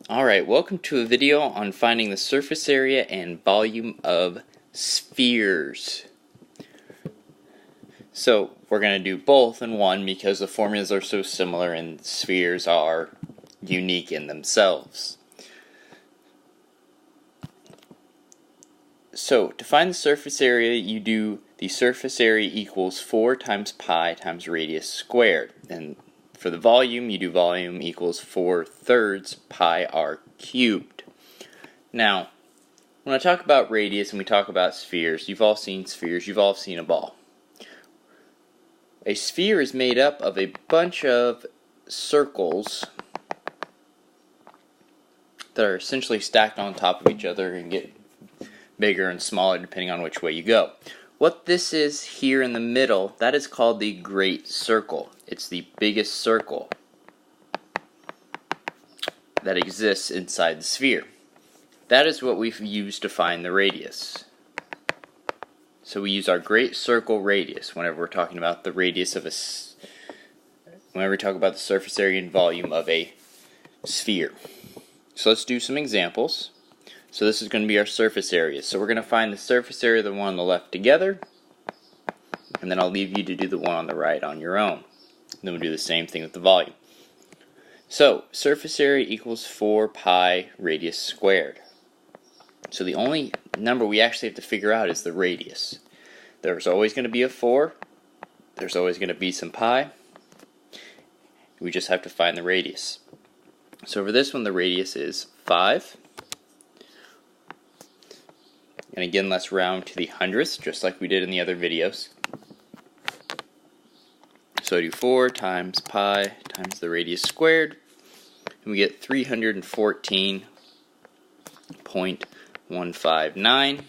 Alright, welcome to a video on finding the surface area and volume of spheres. So, we're going to do both in one because the formulas are so similar and spheres are unique in themselves. So, to find the surface area, you do the surface area equals 4 times pi times radius squared. And for the volume, you do volume equals 4/3 pi r cubed. Now, when I talk about radius and we talk about spheres, you've all seen spheres, you've all seen a ball. A sphere is made up of a bunch of circles that are essentially stacked on top of each other and get bigger and smaller depending on which way you go. What this is here in the middle, that is called the great circle. It's the biggest circle that exists inside the sphere. That is what we've used to find the radius. So we use our great circle radius whenever we're talking about the radius of whenever we talk about the surface area and volume of a sphere. So let's do some examples. So this is going to be our surface area. So we're going to find the surface area of the one on the left together, and then I'll leave you to do the one on the right on your own. Then we'll do the same thing with the volume. So surface area equals 4 pi radius squared. So the only number we actually have to figure out is the radius. There's always going to be a 4. There's always going to be some pi. We just have to find the radius. So for this one, the radius is 5. And again, let's round to the hundredths, just like we did in the other videos. So I do 4 times pi times the radius squared, and we get 314.159.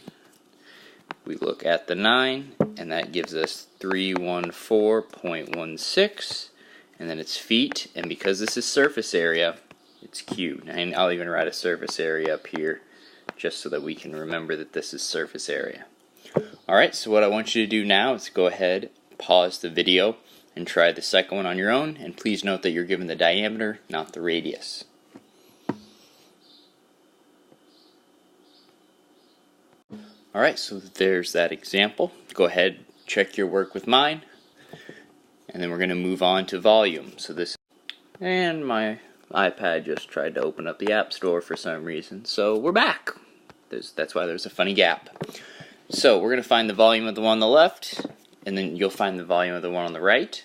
We look at the 9, and that gives us 314.16, and then it's feet, and because this is surface area, it's cubed. And I'll even write a surface area up here, just so that we can remember that this is surface area. Alright, so what I want you to do now is go ahead, pause the video, and try the second one on your own, and please note that you're given the diameter, not the radius. Alright, so there's that example. Go ahead, check your work with mine, and then we're going to move on to volume. And my iPad just tried to open up the App Store for some reason, so we're back. That's why there's a funny gap. So we're going to find the volume of the one on the left, and then you'll find the volume of the one on the right.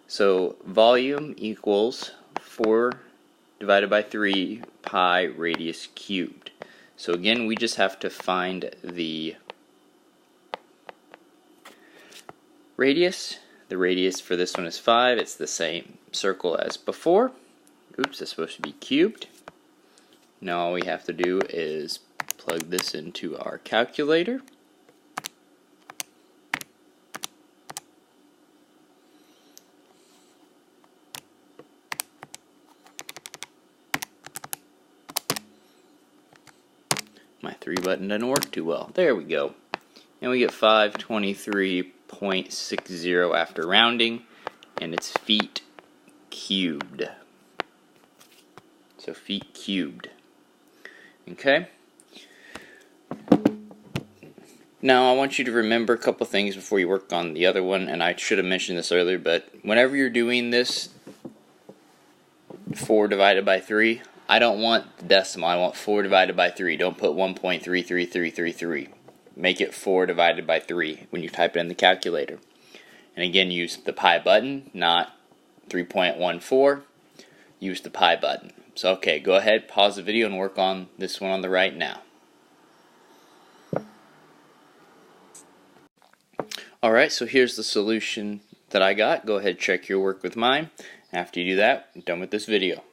So volume equals 4 divided by 3 pi radius cubed. So again, we just have to find the radius. The radius for this one is 5. It's the same circle as before. Oops, it's supposed to be cubed. Now all we have to do is plug this into our calculator. My 3 button doesn't work too well. There we go. And we get 523.60 after rounding, and it's feet cubed. So feet cubed. Okay? Now I want you to remember a couple things before you work on the other one, and I should have mentioned this earlier, but whenever you're doing this 4 divided by 3, I don't want the decimal, I want 4 divided by 3. Don't put 1.33333. Make it 4 divided by 3 when you type it in the calculator. And again, use the pi button, not 3.14. Use the pi button. So okay, go ahead, pause the video and work on this one on the right now. Alright, so here's the solution that I got. Go ahead, check your work with mine. After you do that, I'm done with this video.